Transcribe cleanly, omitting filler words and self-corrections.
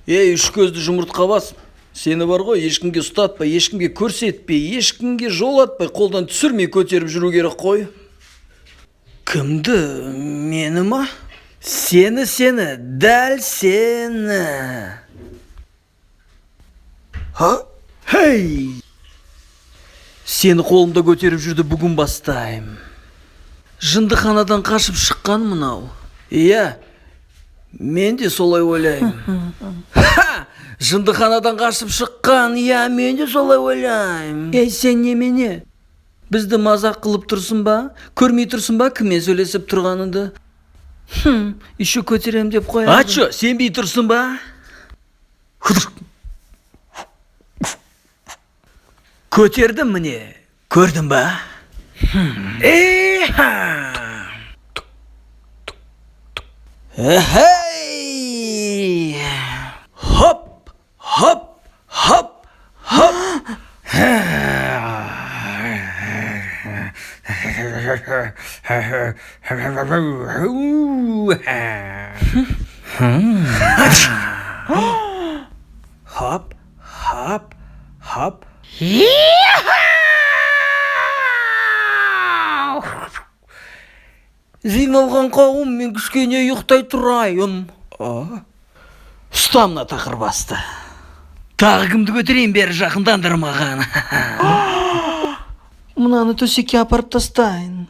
Ей, үш көзді жұмыртқа бас. Сені бар ғой, ешкімге ұстатпай, ешкімге көрсетпей, ешкімге жолатпай, қолдан түсірмей көтеріп жүру керек қой. Кімді? Мені ма? Сені, дәл сені. Ха? Хей! Сені қолымда көтеріп жүрді, бүгін бастайым. Жындыханадан қашып шыққан мынау. Иә, мен де солай ойлаймын. Ха! Жындыханадан қашып шыққан, иә, мен де солай ойлаймын. Ей, сен немене? Бізді мазақ қылып тұрсын ба? Көрмей тұрсын ба, кіммен сөйлесіп тұрғаныңды? Еще көтерем деп қояды. Ачо, сенбей тұрсын ба? Көтердім міне, көрдің ба? Эй! Хоп, хоп, хоп, хоп. Хоп, хоп, хоп. Жиналған қауым, мен кішкене ұйықтай тұрайын. Ұстамына тақыр басты. Тағы кімді көтерейін, бері жақындандырмаған. Мынаны төсекке апарып тастайын.